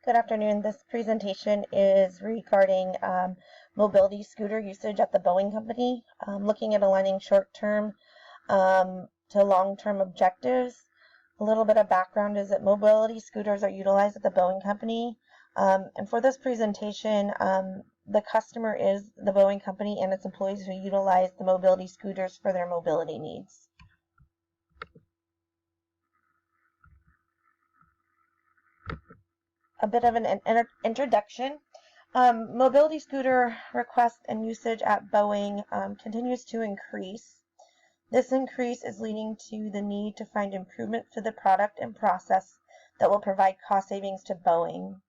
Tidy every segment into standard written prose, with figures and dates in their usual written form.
Good afternoon. This presentation is regarding mobility scooter usage at the Boeing Company, looking at aligning short-term to long-term objectives. A little bit of background is that mobility scooters are utilized at the Boeing Company. And for this presentation, the customer is the Boeing Company and its employees who utilize the mobility scooters for their mobility needs. A bit of an introduction. Mobility scooter request and usage at Boeing continues to increase. This increase is leading to the need to find improvements to the product and process that will provide cost savings to Boeing.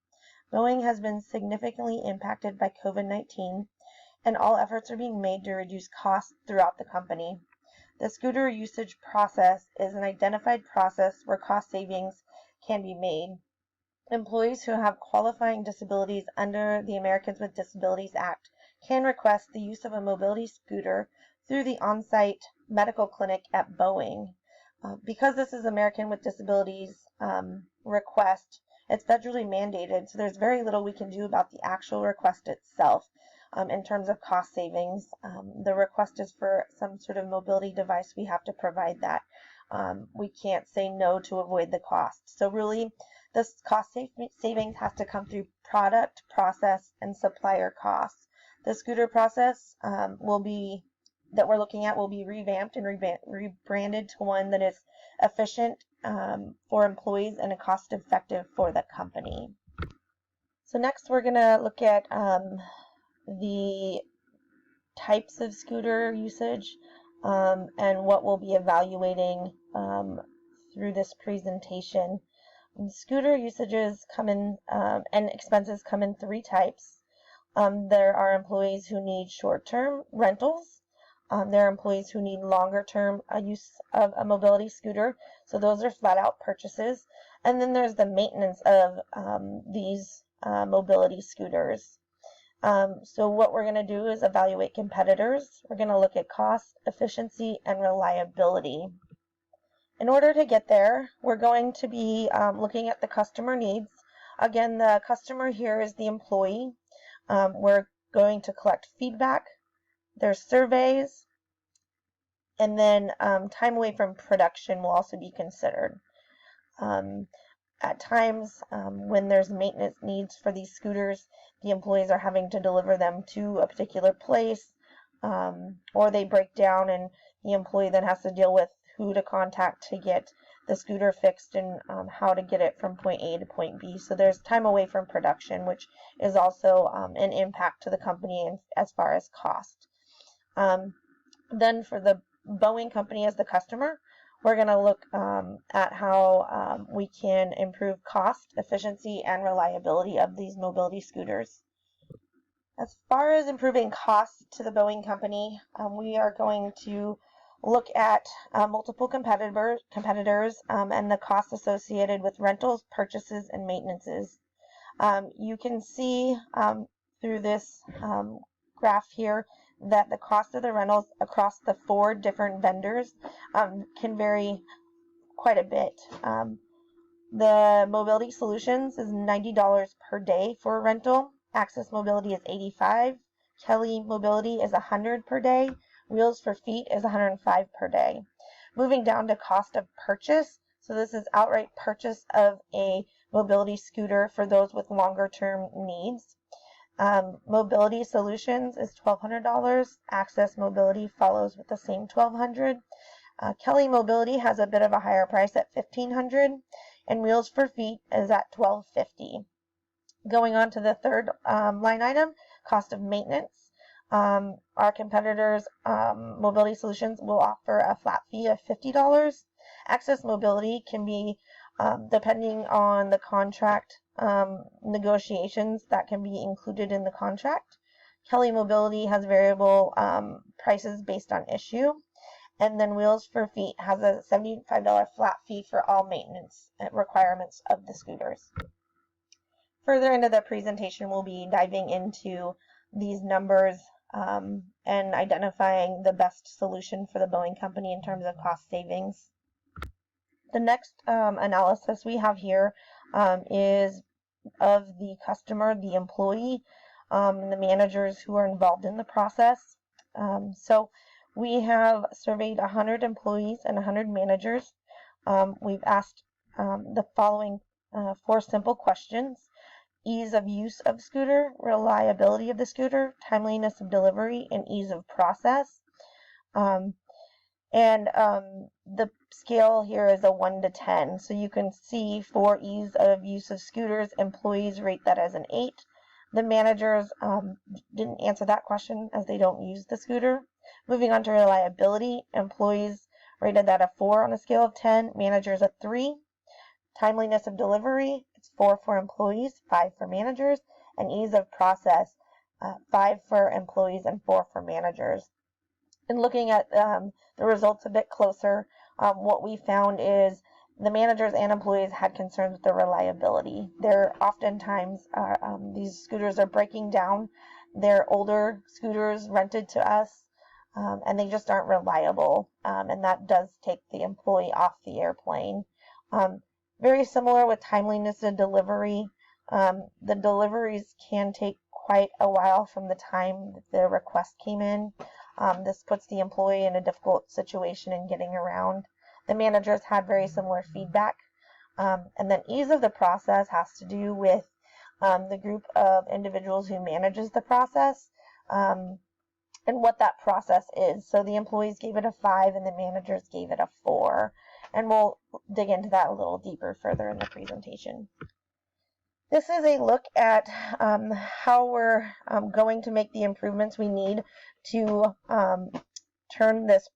Boeing has been significantly impacted by COVID-19, and all efforts are being made to reduce costs throughout the company. The scooter usage process is an identified process where cost savings can be made. Employees who have qualifying disabilities under the Americans with Disabilities Act can request the use of a mobility scooter through the on-site medical clinic at Boeing. Because this is American with Disabilities request, it's federally mandated, so there's very little we can do about the actual request itself in terms of cost savings. The request is for some sort of mobility device. We have to provide that. We can't say no to avoid the cost. So really, this cost savings has to come through product, process, and supplier costs. The scooter process that we're looking at will be revamped and rebranded to one that is efficient for employees and cost effective for the company. So next we're going to look at the types of scooter usage and what we'll be evaluating through this presentation. Scooter usages come in and expenses come in three types. There are employees who need short-term rentals. There are employees who need longer-term use of a mobility scooter. So those are flat-out purchases. And then there's the maintenance of these mobility scooters. So what we're going to do is evaluate competitors. We're going to look at cost, efficiency, and reliability. In order to get there, we're going to be looking at the customer needs. Again, the customer here is the employee. We're going to collect feedback. There's surveys. And then time away from production will also be considered. At times, when there's maintenance needs for these scooters, the employees are having to deliver them to a particular place, or they break down and the employee then has to deal with who to contact to get the scooter fixed and how to get it from point A to point B. So there's time away from production, which is also an impact to the company as far as cost. Then for the Boeing Company as the customer, we're going to look at how we can improve cost, efficiency, and reliability of these mobility scooters. As far as improving costs to the Boeing Company, we are going to look at multiple competitors and the costs associated with rentals, purchases, and maintenances. You can see through this graph here that the cost of the rentals across the four different vendors can vary quite a bit. The Mobility Solutions is $90 per day for a rental. Access Mobility is $85. Kelly Mobility is $100 per day. Wheels for Feet is $105 per day. Moving down to cost of purchase. So this is outright purchase of a mobility scooter for those with longer term needs. Mobility Solutions is $1,200. Access Mobility follows with the same $1,200. Kelly Mobility has a bit of a higher price at $1,500, and Wheels for Feet is at $1,250. Going on to the third line item, cost of maintenance. Our competitors, Mobility Solutions, will offer a flat fee of $50. Access Mobility can be, depending on the contract negotiations, that can be included in the contract. Kelly Mobility has variable prices based on issue. And then Wheels for Feet has a $75 flat fee for all maintenance requirements of the scooters. Further into the presentation, we'll be diving into these numbers and identifying the best solution for the Boeing Company in terms of cost savings. The next analysis we have here is of the customer, the employee, and the managers who are involved in the process. So we have surveyed 100 employees and 100 managers. We've asked the following 4 simple questions: ease of use of scooter, reliability of the scooter, timeliness of delivery, and ease of process. The scale here is a 1 to 10. So you can see for ease of use of scooters, employees rate that as an 8. The managers didn't answer that question as they don't use the scooter. Moving on to reliability, employees rated that a 4 on a scale of 10, managers a 3. Timeliness of delivery, it's 4 for employees, 5 for managers, and ease of process, 5 for employees and 4 for managers. And looking at the results a bit closer, what we found is the managers and employees had concerns with the reliability. There oftentimes these scooters are breaking down. They're older scooters rented to us, and they just aren't reliable, and that does take the employee off the airplane. Very similar with timeliness of delivery. The deliveries can take quite a while from the time that the request came in. This puts the employee in a difficult situation in getting around. The managers had very similar feedback. And then ease of the process has to do with the group of individuals who manages the process and what that process is. So the employees gave it a 5 and the managers gave it a 4. And we'll dig into that a little deeper further in the presentation. This is a look at how we're going to make the improvements we need to turn this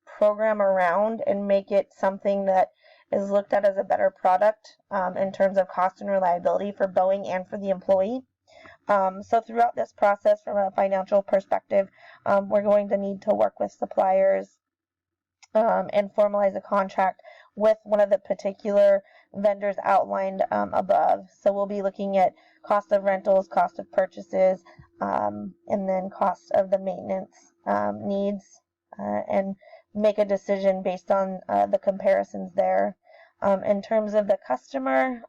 program around and make it something that is looked at as a better product in terms of cost and reliability for Boeing and for the employee. So throughout this process, from a financial perspective, we're going to need to work with suppliers and formalize a contract with one of the particular vendors outlined above. So we'll be looking at cost of rentals, cost of purchases, and then cost of the maintenance needs, and make a decision based on the comparisons there. In terms of the customer,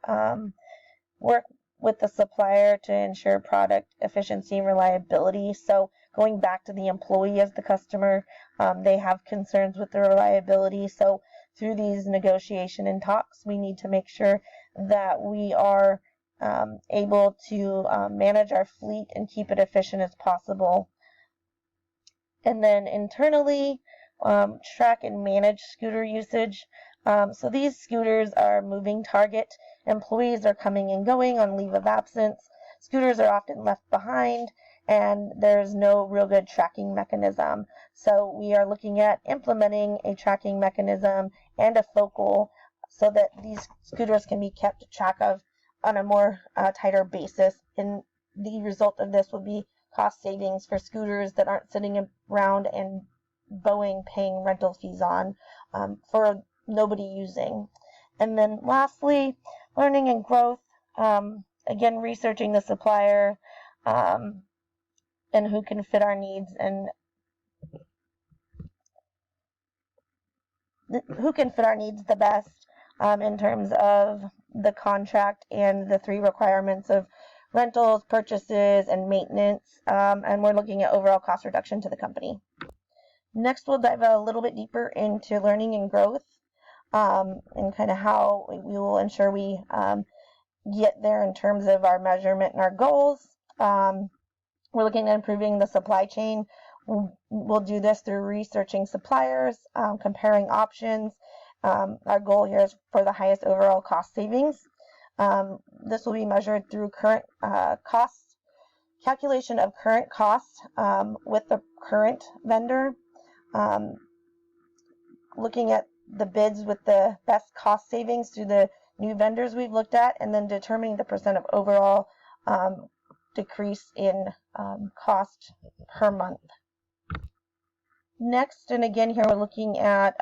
work with the supplier to ensure product efficiency and reliability. So going back to the employee as the customer, they have concerns with the reliability. So through these negotiation and talks, we need to make sure that we are able to manage our fleet and keep it efficient as possible. And then internally, track and manage scooter usage. So these scooters are moving target. Employees are coming and going on leave of absence. Scooters are often left behind, and there's no real good tracking mechanism. So we are looking at implementing a tracking mechanism and a focal so that these scooters can be kept track of on a more tighter basis. And the result of this will be cost savings for scooters that aren't sitting around and Boeing paying rental fees on for nobody using. And then lastly, learning and growth. Again, researching the supplier and who can fit our needs the best in terms of the contract and the 3 requirements of rentals, purchases, and maintenance. And we're looking at overall cost reduction to the company. Next, we'll dive a little bit deeper into learning and growth and kind of how we will ensure we get there in terms of our measurement and our goals. We're looking at improving the supply chain. We'll do this through researching suppliers, comparing options. Our goal here is for the highest overall cost savings. This will be measured through current calculation of current costs with the current vendor. Looking at the bids with the best cost savings through the new vendors we've looked at, and then determining the percent of overall decrease in cost per month. Next, and again here we're looking at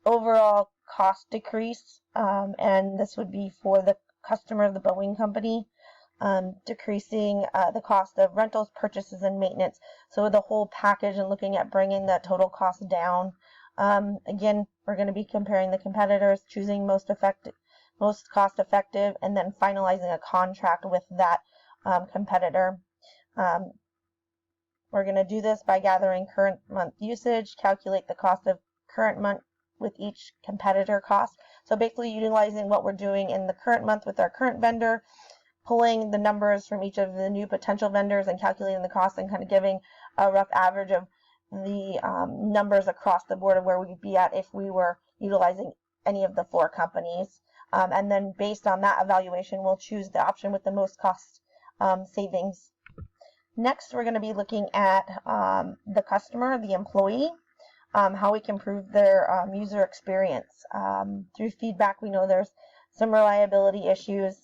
overall cost decrease, and this would be for the customer of the Boeing company, decreasing the cost of rentals, purchases, and maintenance. So the whole package and looking at bringing that total cost down. Again, we're going to be comparing the competitors, choosing most most cost effective, and then finalizing a contract with that competitor. We're going to do this by gathering current month usage, calculate the cost of current month with each competitor cost. So basically utilizing what we're doing in the current month with our current vendor, pulling the numbers from each of the new potential vendors and calculating the cost and kind of giving a rough average of the numbers across the board of where we'd be at if we were utilizing any of the 4 companies. And then based on that evaluation, we'll choose the option with the most cost savings. Next, we're going to be looking at the customer, the employee, how we can improve their user experience. Through feedback, we know there's some reliability issues.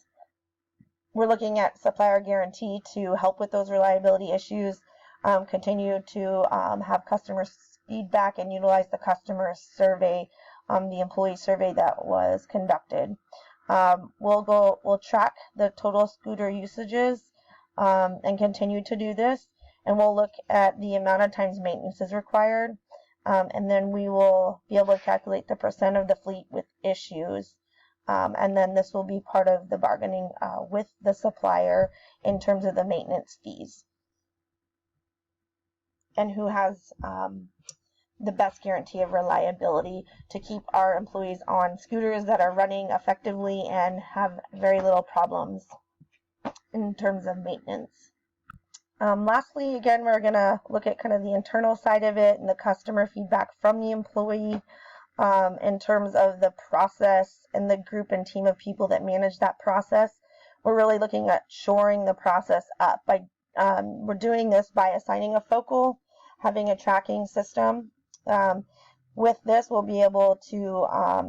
We're looking at supplier guarantee to help with those reliability issues, continue to have customer feedback and utilize the customer survey, the employee survey that was conducted. We'll track the total scooter usages and continue to do this, and we'll look at the amount of times maintenance is required, and then we will be able to calculate the percent of the fleet with issues, and then this will be part of the bargaining with the supplier in terms of the maintenance fees and who has the best guarantee of reliability to keep our employees on scooters that are running effectively and have very little problems in terms of maintenance. Lastly, again, we're going to look at kind of the internal side of it and the customer feedback from the employee in terms of the process and the group and team of people that manage that process. We're really looking at shoring the process up. We're doing this by assigning a focal, having a tracking system. With this, we'll be able to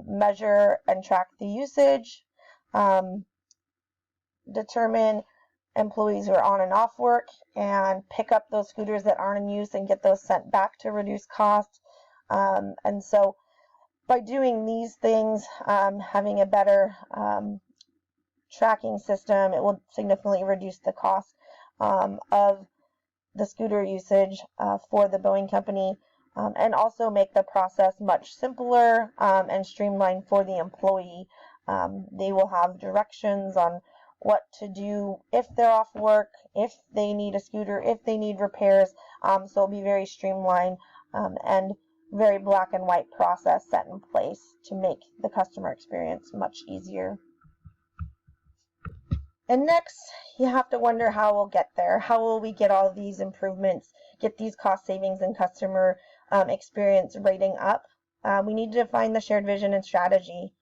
measure and track the usage, determine employees who are on and off work, and pick up those scooters that aren't in use and get those sent back to reduce cost. And so by doing these things, having a better tracking system, it will significantly reduce the cost of the scooter usage for the Boeing company, and also make the process much simpler and streamlined for the employee. They will have directions on what to do if they're off work, if they need a scooter, if they need repairs. So it'll be very streamlined and very black and white process set in place to make the customer experience much easier. And next, you have to wonder how we'll get there. How will we get all these improvements, get these cost savings and customer experience rating up? We need to define the shared vision and strategy.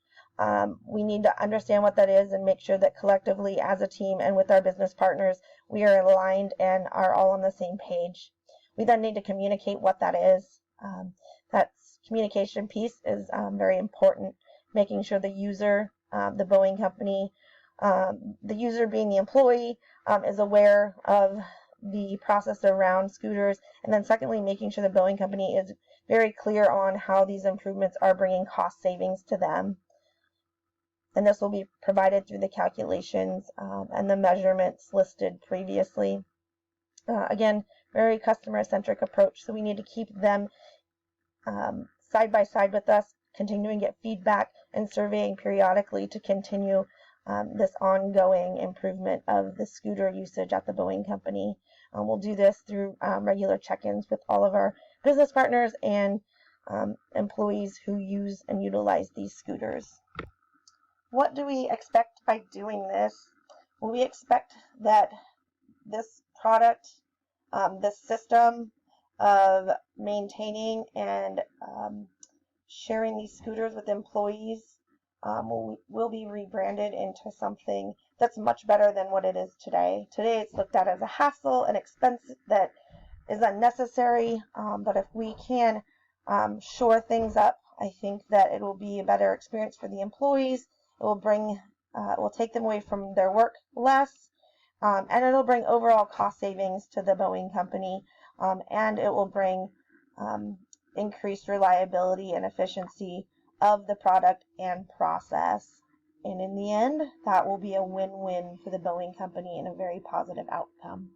We need to understand what that is and make sure that collectively as a team and with our business partners, we are aligned and are all on the same page. We then need to communicate what that is. That communication piece is very important, making sure the user, the Boeing company, the user being the employee, is aware of the process around scooters, and then secondly, making sure the Boeing company is very clear on how these improvements are bringing cost savings to them. And this will be provided through the calculations and the measurements listed previously. Again, very customer-centric approach, so we need to keep them side by side with us, continuing to get feedback and surveying periodically to continue this ongoing improvement of the scooter usage at the Boeing company. We'll do this through regular check-ins with all of our business partners and employees who use and utilize these scooters. What do we expect by doing this? Well, we expect that this product, this system of maintaining and sharing these scooters with employees will be rebranded into something that's much better than what it is today. Today it's looked at as a hassle, an expense that is unnecessary, but if we can shore things up, I think that it will be a better experience for the employees. It will take them away from their work less, and it'll bring overall cost savings to the Boeing company, and it will bring increased reliability and efficiency of the product and process. And in the end, that will be a win-win for the Boeing company and a very positive outcome.